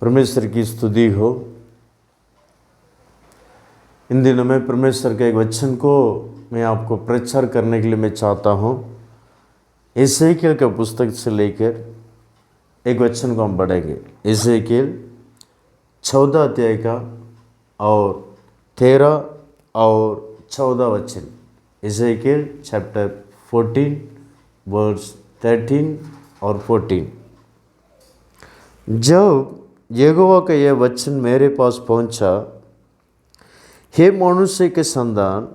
परमेश्वर की स्तुति हो। इन दिनों में परमेश्वर के एक वचन को मैं आपको प्रचार करने के लिए मैं चाहता हूँ। एसेकिएल के पुस्तक से लेकर एक वचन को हम पढ़ेंगे। एसेकिएल 14 अध्याय का और 13 और 14 वचन। एसेकिएल चैप्टर 14 वर्स 13 और 14। जब यहोवा का यह वचन मेरे पास पहुंचा, हे मनुष्य के संतान,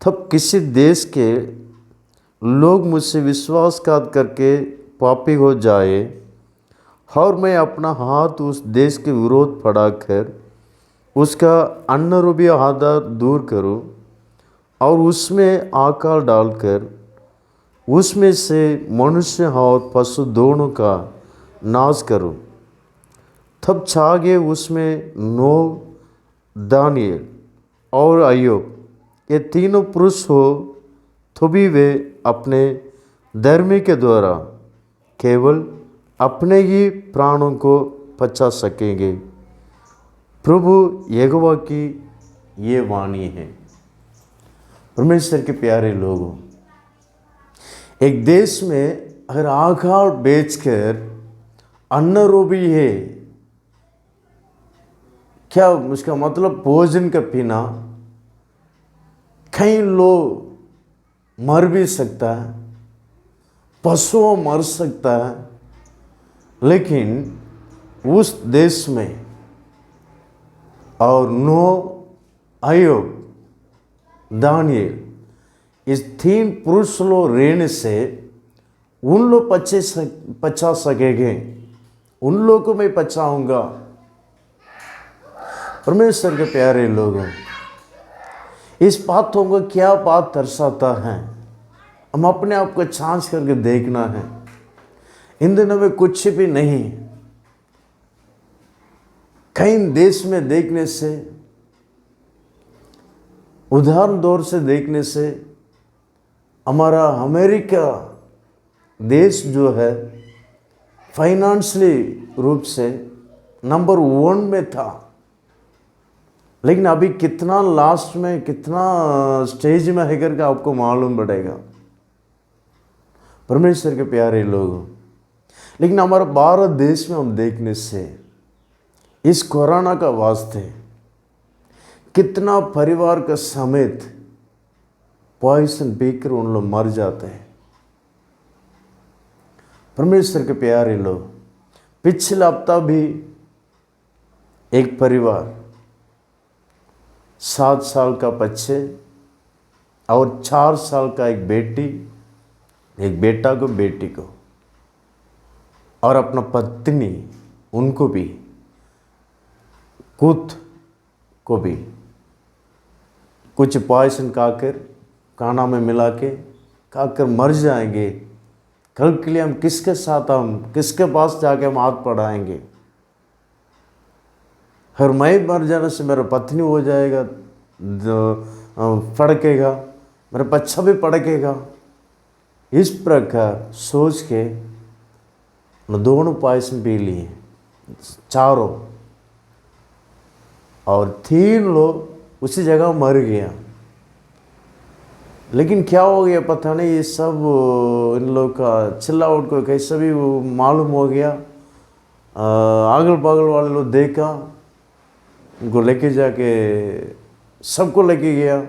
तब किसी देश के लोग मुझसे विश्वासघात करके पापी हो जाए और मैं अपना हाथ उस देश के विरोध बढ़ाकर उसका अन्नरूपी आधार दूर करूं और उसमें आकाल डालकर उसमें से मनुष्य और पशु दोनों का नाश करूं, तब छागे उसमें नोह, दानियल और अय्यूब ये तीनों पुरुष हो तो भी वे अपने धर्म के द्वारा केवल अपने ही प्राणों को बचा सकेंगे। प्रभु यहोवा की ये वाणी है। परमेश्वर के प्यारे लोगों, एक देश में अगर आकाल बेचकर अन्न रूपी है, क्या उसका मतलब भोजन का पीना, कई लोग मर भी सकता है, पशुओं मर सकता है, लेकिन उस देश में और नोह, अय्यूब, दानियल इस तीन पुरुष लोग रहने से उन लोग बचा सकेंगे। उन लोगों को मैं बचाऊंगा। परमेश्वर के प्यारे लोगों, इस बातों को क्या बात दर्शाता है, हम अपने आप को छांछ करके देखना है। इन दिनों में कुछ भी नहीं। कई देश में देखने से, उदाहरण दौर से देखने से, हमारा अमेरिका देश जो है फाइनेंशियली रूप से नंबर 1 में था, लेकिन अभी कितना लास्ट में, कितना स्टेज में है करके आपको मालूम पड़ेगा। परमेश्वर के प्यारे लोगों, लेकिन हमारा भारत देश में हम देखने से इस कोरोना का वास्ते कितना परिवार का समेत पॉइजन पीकर उन लोग मर जाते हैं। परमेश्वर के प्यारे लोग, पिछले हफ्ता भी एक परिवार 7 साल का बच्चे और 4 साल का एक बेटी, एक बेटा को, बेटी को और अपना पत्नी, उनको भी, खुद को भी कुछ पॉइजन खाना में मिला के खाकर मर जाएंगे। कल के लिए हम किसके साथ, हम किसके पास जाके हम हाथ बढ़ाएंगे? और मैं मर जाने से मेरा पत्नी हो जाएगा, फड़केगा, मेरा बच्चा भी फड़केगा। इस प्रकार सोच के दोनों पॉइजन पी लिए, चारों, और 3 लोग उसी जगह मर गया। लेकिन क्या हो गया पता नहीं, ये सब इन लोग का चिल्लाउट को कैसे भी मालूम हो गया। अगल बगल वाले लोग देखा, उनको लेके जाके सबको लेके गया,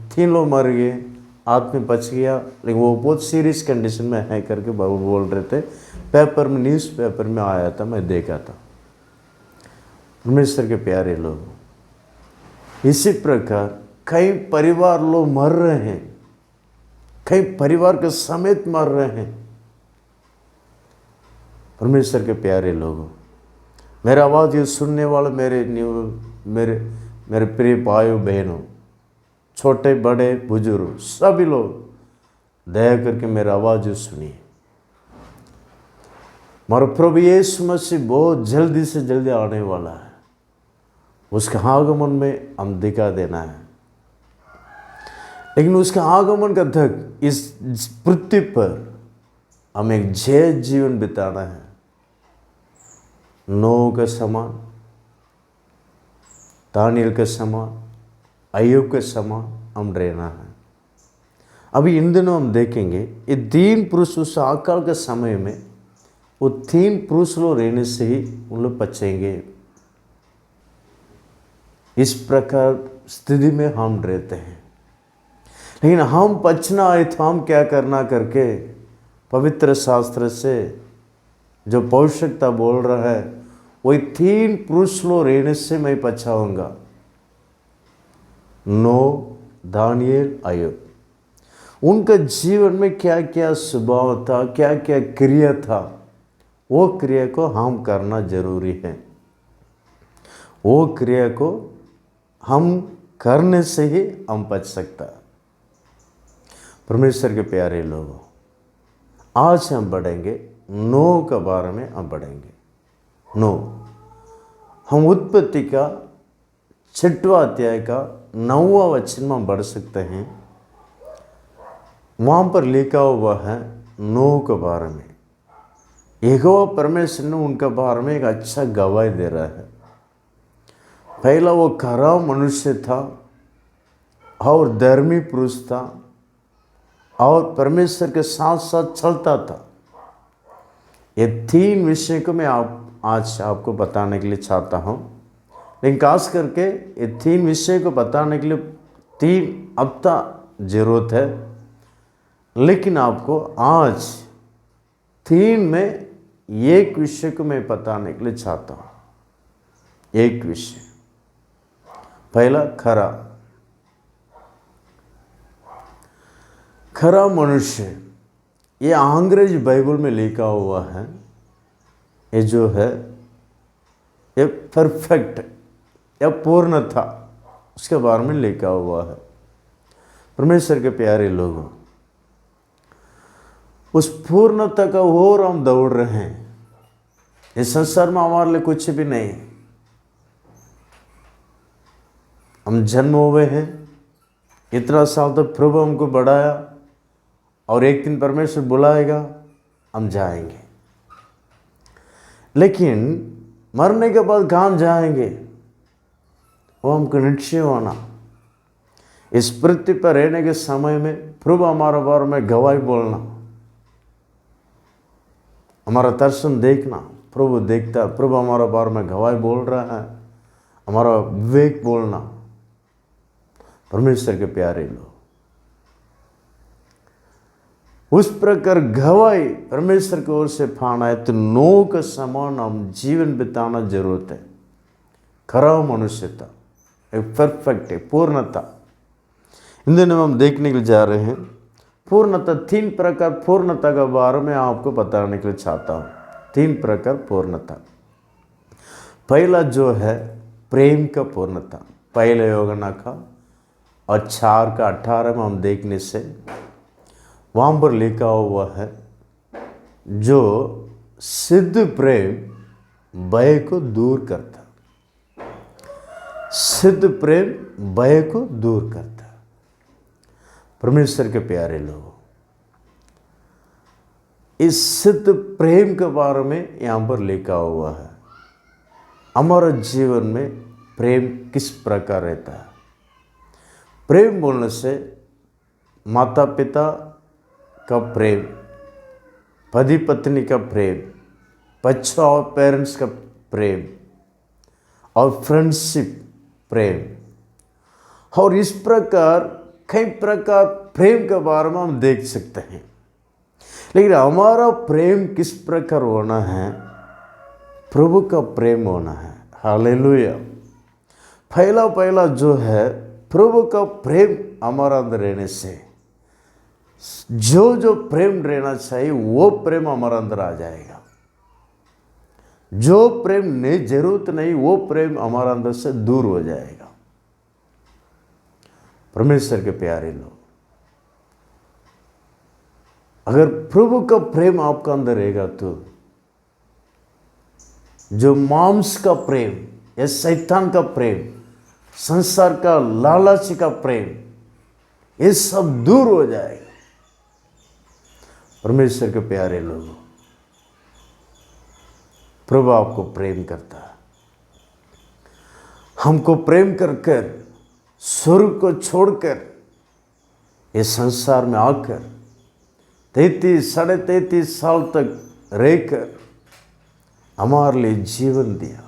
3 लोग मर गए, आदमी बच गया, लेकिन वो बहुत सीरियस कंडीशन में है करके बोल रहे थे। पेपर में, न्यूज़पेपर में आया था, मैं देखा था। परमेश्वर के प्यारे लोग, इसी प्रकार कई परिवार लोग मर रहे हैं, कई परिवार के समेत मर रहे हैं। परमेश्वर के प्यारे लोगों, मेरा आवाज़ ये सुनने वाले मेरे प्रिय भाइयों बहनों, छोटे बड़े बुजुर्ग, सभी लोग दया करके मेरा आवाज़ सुनिए। हमारा प्रभु यीशु मसीह बहुत जल्दी से जल्दी आने वाला है। उसके आगमन में हम दिखा देना है, लेकिन उसके आगमन का तक इस पृथ्वी पर हमें एक जय जीवन बिताना है। नोह के समान, दानियल के समान, अय्यूब के समान हम रहना है। अभी इन दिनों हम देखेंगे ये 3 पुरुष उस अकाल के समय में वो 3 पुरुष लोग रहने से ही उन लोग बचेंगे। इस प्रकार स्थिति में हम रहते हैं, लेकिन हम बचना आए तो हम क्या करना करके पवित्र शास्त्र से जो पौरुषकता बोल रहा है वही 3 पुरुष लोग रहने से मैं बचाऊंगा। नोह, दानियल, अय्यूब। उनका जीवन में क्या क्या स्वभाव था, क्या क्या क्रिया था, वो क्रिया को हम करना जरूरी है। वो क्रिया को हम करने से ही हम बच सकता। परमेश्वर के प्यारे लोगों, आज हम बढ़ेंगे नोह के बारे में। हम बढ़ेंगे नोह। हम उत्पत्ति का 6वां अध्याय का 9वां वचन में हम बढ़ सकते हैं। वहाँ पर लिखा हुआ है नोह के बारे में। यहोवा परमेश्वर ने उनके बारे में एक अच्छा गवाही दे रहा है। पहला वो खराब मनुष्य था और धर्मी पुरुष था और परमेश्वर के साथ साथ चलता था। ये 3 विषय को मैं आज आपको बताने के लिए चाहता हूँ, लेकिन खास करके ये 3 विषय को बताने के लिए 3 हफ्ता जरूरत है, लेकिन आपको आज 3 में एक विषय को मैं बताने के लिए चाहता हूँ। एक विषय, पहला खरा मनुष्य। ये अंग्रेजी बाइबल में लिखा हुआ है। ये जो है ये परफेक्ट या पूर्णता उसके बारे में लिखा हुआ है। परमेश्वर के प्यारे लोगों, उस पूर्णता का ओर हम दौड़ रहे हैं। इस संसार में हमारे लिए कुछ भी नहीं। हम जन्म हुए हैं, इतना साल तक प्रभु हमको बढ़ाया और एक दिन परमेश्वर बुलाएगा, हम जाएंगे। लेकिन मरने के बाद कहाँ जाएंगे वो हमको निश्चय होना। इस पृथ्वी पर रहने के समय में प्रभु हमारे बारे में गवाही बोलना, हमारा दर्शन देखना। प्रभु देखता, प्रभु हमारे बारे में गवाही बोल रहा है, हमारा विवेक बोलना। परमेश्वर के प्यारे लोग, उस प्रकार गवाही परमेश्वर की ओर से पाना है तो नोह के समान हम जीवन बिताना जरूरत है। खराब मनुष्यता, एक परफेक्ट है, पूर्णता। इन दिनों हम देखने के लिए जा रहे हैं पूर्णता। 3 प्रकार पूर्णता के बारे में आपको बताने के लिए चाहता हूँ। 3 प्रकार पूर्णता। पहला जो है प्रेम का पूर्णता, पहले यूहन्ना का और 4 का 18 में हम देखने से वहाँ पर लिखा हुआ है, जो सिद्ध प्रेम भय को दूर करता। सिद्ध प्रेम भय को दूर करता। परमेश्वर के प्यारे लोगों, इस सिद्ध प्रेम के बारे में यहाँ पर लिखा हुआ है। हमारे जीवन में प्रेम किस प्रकार रहता है। प्रेम बोलने से माता पिता का प्रेम, पति पत्नी का प्रेम, बच्चों और पेरेंट्स का प्रेम और फ्रेंडशिप प्रेम, और इस प्रकार कई प्रकार प्रेम के बारे में हम देख सकते हैं। लेकिन हमारा प्रेम किस प्रकार होना है? प्रभु का प्रेम होना है। हालेलुया। पहला जो है प्रभु का प्रेम हमारा अंदर रहने से जो प्रेम रहना चाहिए वो प्रेम हमारा अंदर आ जाएगा। जो प्रेम नहीं जरूरत नहीं वो प्रेम हमारा अंदर से दूर हो जाएगा। परमेश्वर के प्यारे लोग, अगर प्रभु का प्रेम आपका अंदर रहेगा तो जो मांस का प्रेम या शैतान का प्रेम, संसार का लालच का प्रेम, ये सब दूर हो जाएगा। परमेश्वर के प्यारे लोगों, प्रभु आपको प्रेम करता है। हमको प्रेम कर कर स्वर्ग को छोड़कर इस संसार में आकर 33-33.5 साल तक रहकर हमारे लिए जीवन दिया।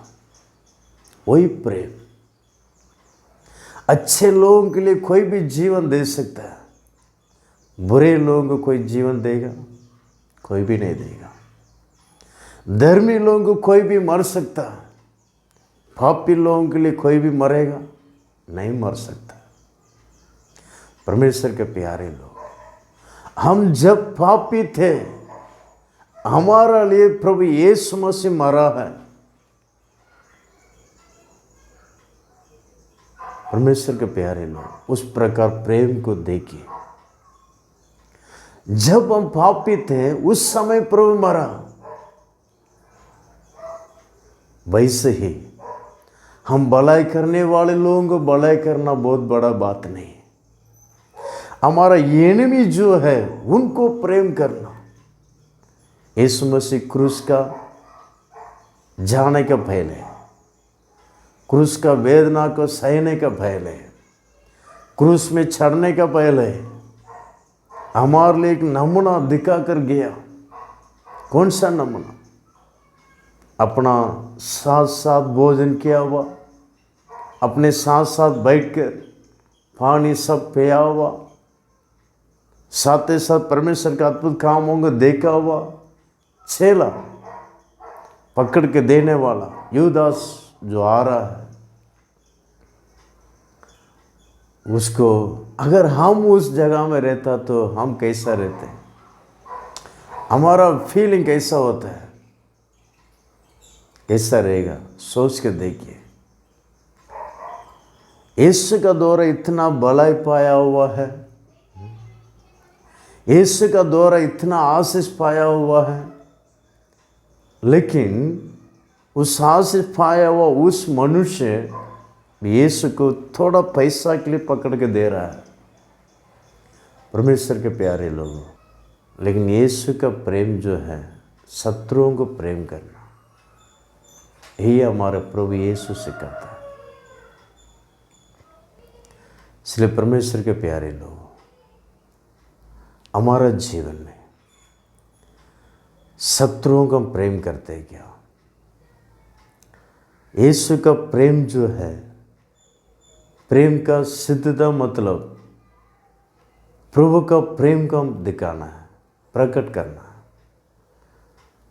वही प्रेम। अच्छे लोगों के लिए कोई भी जीवन दे सकता है, बुरे लोगों को कोई जीवन देगा? कोई भी नहीं देगा। धर्मी लोगों को कोई भी मर सकता है, पापी लोगों के लिए कोई भी मरेगा? नहीं मर सकता। परमेश्वर के प्यारे लोग, हम जब पापी थे हमारा लिए प्रभु यीशु मसीह मरा है। परमेश्वर के प्यारे लोग, उस प्रकार प्रेम को देखिए। जब हम पापी थे उस समय प्रभु मरा। वैसे ही हम भलाई करने वाले लोगों को भलाई करना बहुत बड़ा बात नहीं। हमारा एनिमी जो है उनको प्रेम करना। यीशु मसीह क्रूस का जाने का पहले, क्रूस का वेदना को सहने का पहले, क्रूस में चढ़ने का पहले हमारे लिए एक नमूना दिखा कर गया। कौन सा नमूना? अपना साथ साथ भोजन किया हुआ, अपने साथ साथ बैठकर पानी सब पिया हुआ, साथ ही साथ परमेश्वर का अद्भुत कामों को देखा हुआ, छेला पकड़ के देने वाला यूदास जो आ रहा है, उसको अगर हम उस जगह में रहता तो हम कैसा रहते? हमारा फीलिंग कैसा होता है? कैसा रहेगा? सोच के देखिए। यीशु का द्वारा इतना भलाई पाया हुआ है, यीशु का द्वारा इतना आशीष पाया हुआ है, लेकिन उस आशीष पाया हुआ उस मनुष्य यीशु को थोड़ा पैसा के लिए पकड़ के दे रहा है। परमेश्वर के प्यारे लोगों, लेकिन यीशु का प्रेम जो है शत्रुओं को प्रेम करना, यही हमारे प्रभु यीशु सिखाता है। इसलिए परमेश्वर के प्यारे लोग, हमारा जीवन में शत्रुओं को हम प्रेम करते हैं क्या? यीशु का प्रेम जो है, प्रेम का सिद्धता मतलब प्रभु का प्रेम को हम दिखाना है, प्रकट करना है।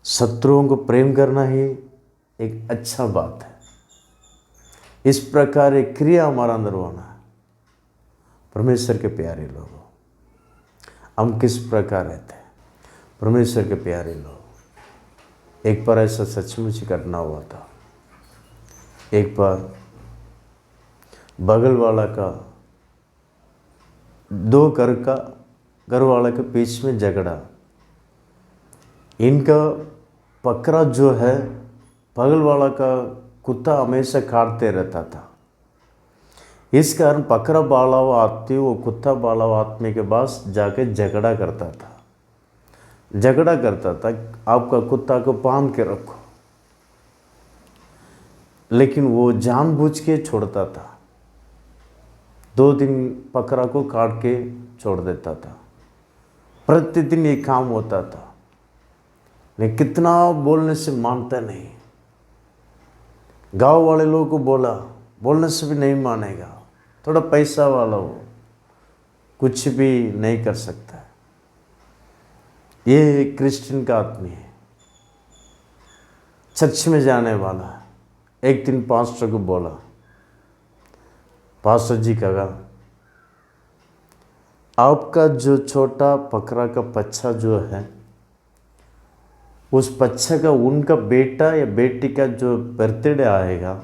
शत्रुओं को प्रेम करना ही एक अच्छा बात है। इस प्रकार एक क्रिया हमारा अंदर होना है। परमेश्वर के प्यारे लोगों, हम किस प्रकार रहते हैं? परमेश्वर के प्यारे लोग, एक बार ऐसा सचमुच घटना हुआ था। एक बार बगल वाला का दो घर वाला के बीच में झगड़ा। इनका बकरा जो है बगल वाला का कुत्ता हमेशा काटते रहता था। इस कारण बकरा बाला हुआ आदमी वो कुत्ता बाला हुआ आदमी के पास जाके झगड़ा करता था। आपका कुत्ता को बांध के रखो, लेकिन वो जानबूझ के छोड़ता था। 2 दिन बकरा को काट के छोड़ देता था। प्रतिदिन ये काम होता था, लेकिन कितना बोलने से मानता नहीं। गांव वाले लोगों को बोलने से भी नहीं मानेगा। थोड़ा पैसा वाला हो, कुछ भी नहीं कर सकता। ये क्रिश्चियन का आदमी है, चर्च में जाने वाला है। एक दिन पास्टर को बोला, पास्टर जी कहा, आपका जो छोटा बकरा का बच्चा जो है, उस बच्चे का उनका बेटा या बेटी का जो बर्थडे आएगा,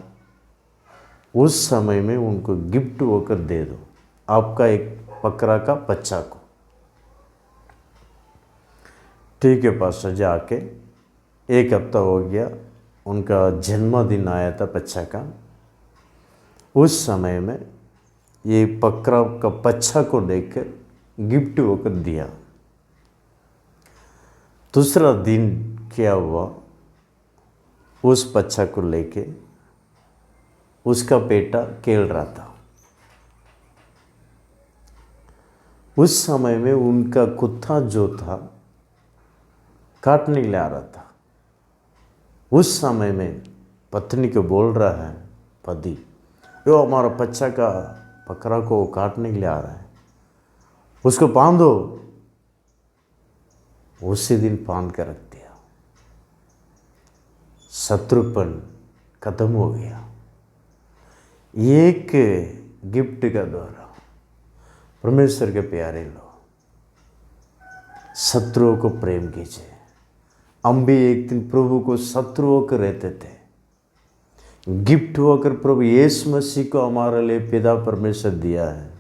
उस समय में उनको गिफ्ट होकर दे दो, आपका एक बकरा का बच्चा को। ठीक है पास्टर जी। आके 1 हफ्ता हो गया, उनका जन्मदिन आया था बच्चा का। उस समय में ये बकरा का बच्चा को लेकर गिफ्ट होकर दिया। दूसरा दिन क्या हुआ, उस बच्चा को लेके उसका बेटा खेल रहा था। उस समय में उनका कुत्ता जो था काटने ले आ रहा था। उस समय में पत्नी को बोल रहा है पति, यो हमारा बच्चा का बकरा को काटने के लिए आ रहा है, उसको बांधो। उसी दिन बांध कर रख दिया। शत्रुपन खत्म हो गया। एक गिफ्ट का द्वारा परमेश्वर के प्यारे लोग, शत्रुओं को प्रेम कीजिए। हम भी एक दिन प्रभु को शत्रु होकर रहते थे, गिफ्ट होकर प्रभु यीशु मसीह को हमारे लिए पिता परमेश्वर दिया है।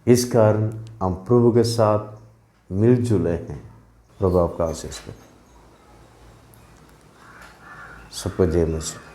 इस कारण हम प्रभु के साथ मिलजुले हैं। प्रभु आपका आशीष करे। सबको जय मसीह।